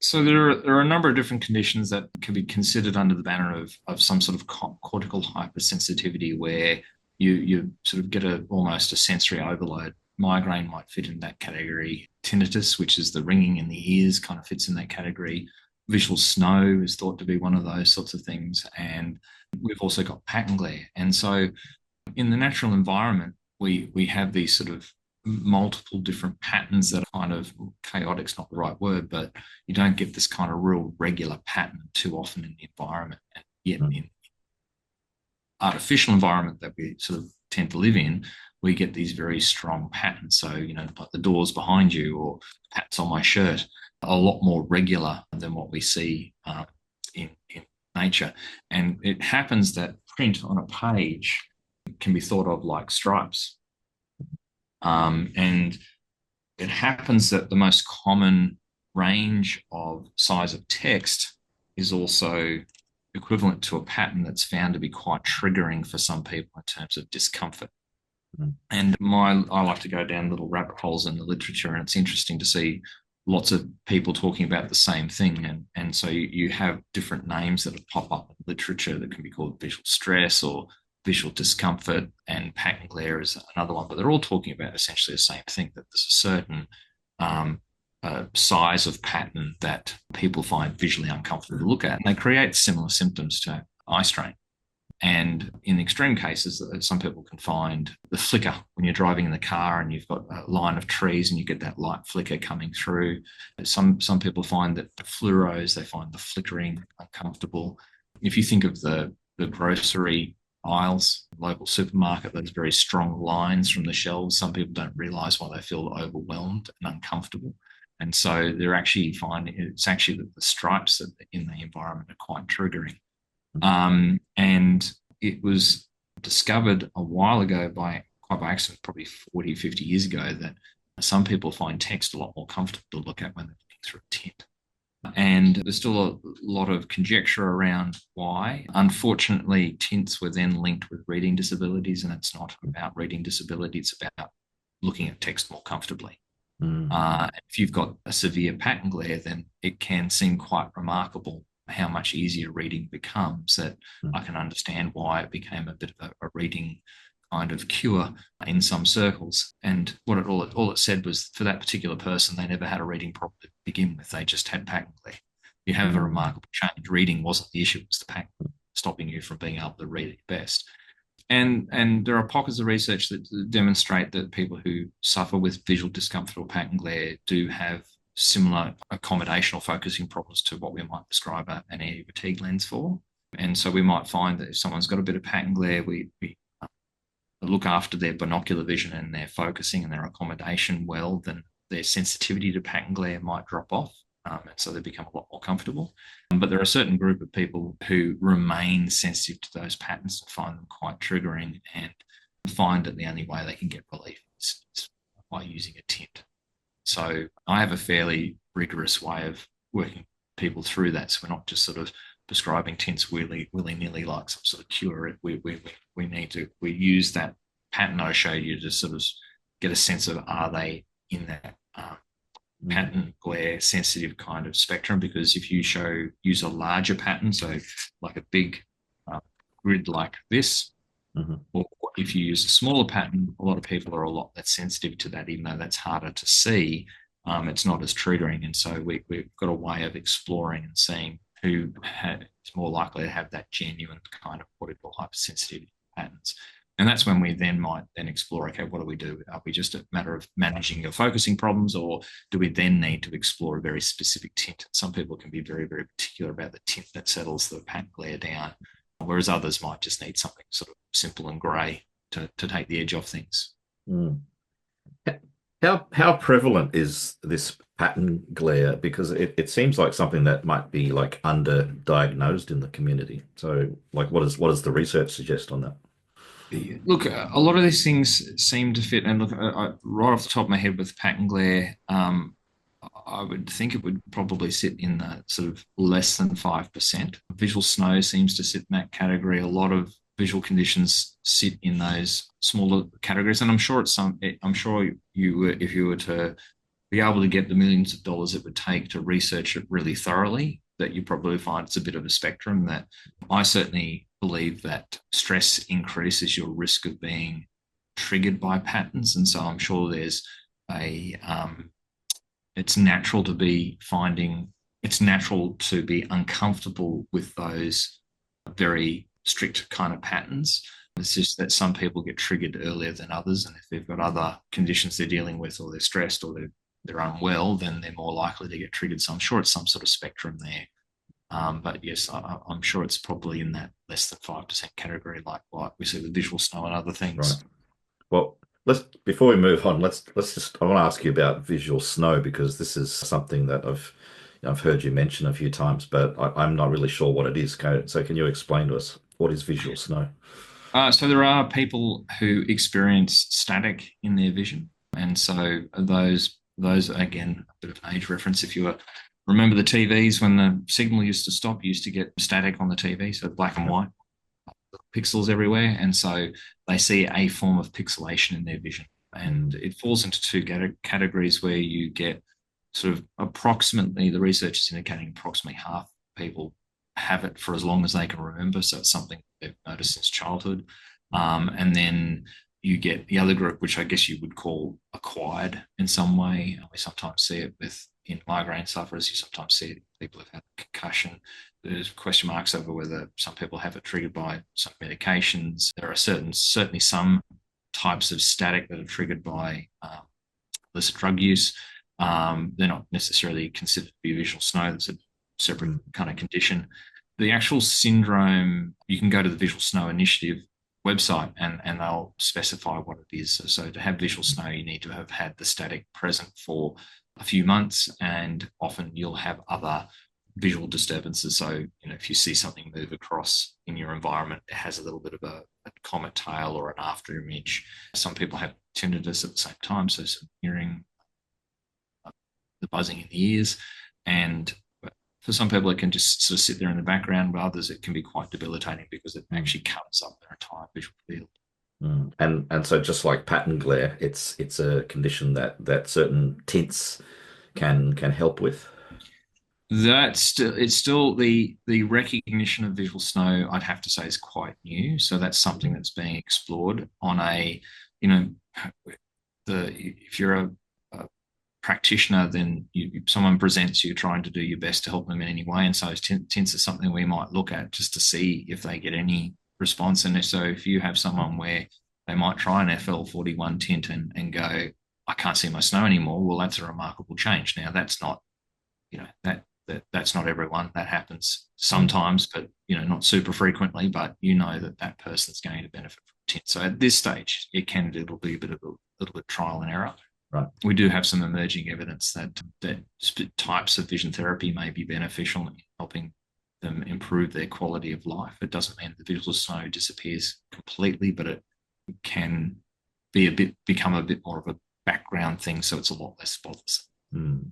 So there are a number of different conditions that can be considered under the banner of some sort of cortical hypersensitivity, where you sort of get almost a sensory overload. Migraine might fit in that category. Tinnitus, which is the ringing in the ears, kind of fits in that category. Visual snow is thought to be one of those sorts of things, and we've also got pattern glare. And so in the natural environment, we have these sort of multiple different patterns that are kind of chaotic's not the right word, but you don't get this kind of real regular pattern too often in the environment. And yet Mm. in artificial environment that we sort of tend to live in, we get these very strong patterns. So, like the doors behind you or patterns on my shirt are a lot more regular than what we see in nature. And it happens that print on a page can be thought of like stripes. And it happens that the most common range of size of text is also equivalent to a pattern that's found to be quite triggering for some people in terms of discomfort. Mm. And I like to go down little rabbit holes in the literature, and it's interesting to see lots of people talking about the same thing. And so you have different names that pop up in literature that can be called visual stress or visual discomfort, and pattern glare is another one. But they're all talking about essentially the same thing, that there's a certain um, size of pattern that people find visually uncomfortable to look at, and they create similar symptoms to eye strain. And in extreme cases, some people can find the flicker when you're driving in the car and you've got a line of trees and you get that light flicker coming through. Some people find that the fluoros, they find the flickering uncomfortable. If you think of the grocery aisles, local supermarket, those very strong lines from the shelves, some people don't realize why they feel overwhelmed and uncomfortable. And so they're actually finding it's actually that the stripes in the environment are quite triggering. And it was discovered a while ago quite by accident, probably 40, 50 years ago, that some people find text a lot more comfortable to look at when they're looking through a tint. And there's still a lot of conjecture around why. Unfortunately, tints were then linked with reading disabilities, and it's not about reading disability, it's about looking at text more comfortably. Mm. If you've got a severe pattern glare, then it can seem quite remarkable how much easier reading becomes, that Mm. I can understand why it became a bit of a reading kind of cure in some circles. And what all it said was, for that particular person, they never had a reading problem to begin with. They just had pattern glare. You have a Mm. remarkable change. Reading wasn't the issue; it was the pattern stopping you from being able to read at your best. And there are pockets of research that demonstrate that people who suffer with visual discomfort or pattern glare do have similar accommodation or focusing problems to what we might describe an anti-fatigue lens for. And so we might find that if someone's got a bit of pattern glare, we look after their binocular vision and their focusing and their accommodation well, then their sensitivity to pattern glare might drop off. And so they become a lot more comfortable. But there are a certain group of people who remain sensitive to those patterns and find them quite triggering, and find that the only way they can get relief is by using a tint. So I have a fairly rigorous way of working people through that. So we're not just sort of prescribing tints willy-nilly like some sort of cure. We need to, we use that pattern I showed you to sort of get a sense of, are they in that Mm. pattern glare sensitive kind of spectrum? Because if you use a larger pattern, so like a big uh, grid like this, Mhm. or if you use a smaller pattern, a lot of people are a lot less sensitive to that, even though that's harder to see. It's not as triggering. And so we've got a way of exploring and seeing who is more likely to have that genuine kind of what we call hypersensitivity patterns. And that's when we then might then explore, okay, what do we do? Are we just a matter of managing your focusing problems, or do we then need to explore a very specific tint? Some people can be very, very particular about the tint that settles the pattern glare down, whereas others might just need something sort of simple and grey to take the edge off things. Mm. How prevalent is this pattern glare? Because it seems like something that might be like underdiagnosed in the community. So, like, what does the research suggest on that? Look, a lot of these things seem to fit. And look, right off the top of my head with pattern glare, I would think it would probably sit in the sort of less than 5%. Visual snow seems to sit in that category. A lot of visual conditions sit in those smaller categories. And I'm sure I'm sure if you were to be able to get the millions of dollars it would take to research it really thoroughly, that you probably find it's a bit of a spectrum. That I certainly believe that stress increases your risk of being triggered by patterns. And so I'm sure there's a, it's natural to be finding, it's natural to be uncomfortable with those very strict kind of patterns. It's just that some people get triggered earlier than others. And if they've got other conditions they're dealing with, or they're stressed, or they're unwell, then they're more likely to get triggered. So I'm sure it's some sort of spectrum there. But yes, I'm sure it's probably in that less than 5% category, like we see with visual snow and other Right. things. Well, let's before we move on, let's just I want to ask you about visual snow because this is something that I've heard you mention a few times, but I'm not really sure what it is. So can you explain to us what is visual snow? So there are people who experience static in their vision, and so those again, a bit of an age reference. If you remember the TVs when the signal used to stop, you used to get static on the TV, so black and Yep. white pixels everywhere, and so they see a form of pixelation in their vision, and Mm. it falls into two categories where you get sort of approximately, the research is indicating approximately half people have it for as long as they can remember. So it's something they've noticed since childhood. And then you get the other group, which I guess you would call acquired in some way. We sometimes see it with in migraine sufferers. You sometimes see it people who've had concussion. There's question marks over whether some people have it triggered by some medications. There are certainly some types of static that are triggered by illicit drug use. They're not necessarily considered to be visual snow. That's a separate Mm. kind of condition. The actual syndrome, you can go to the Visual Snow Initiative website and they'll specify what it is. So to have visual snow, you need to have had the static present for a few months, and often you'll have other visual disturbances. So, if you see something move across in your environment, it has a little bit of a comet tail or an after image. Some people have tinnitus at the same time, so some hearing, the buzzing in the ears. And for some people, it can just sort of sit there in the background. But others, it can be quite debilitating because it Mm. actually cuts up their entire visual field. Mm. And so just like pattern glare, it's a condition that certain tints can help with. It's still the recognition of visual snow, I'd have to say, is quite new. So that's something Mm. that's being explored on a, you know, if you're a practitioner, then someone presents, you're trying to do your best to help them in any way. And so tints are something we might look at just to see if they get any response. And so if you have someone where they might try an FL41 tint and go, I can't see my snow anymore, well, that's a remarkable change. Now, that's not, that's not everyone. That happens Mm. sometimes, but not super frequently. But that person's going to benefit from tint. So at this stage, it'll be a bit of a little bit trial and error. Right. We do have some emerging evidence that types of vision therapy may be beneficial in helping them improve their quality of life. It doesn't mean the visual snow disappears completely, but it can become a bit more of a background thing, so it's a lot less bothersome. Mm.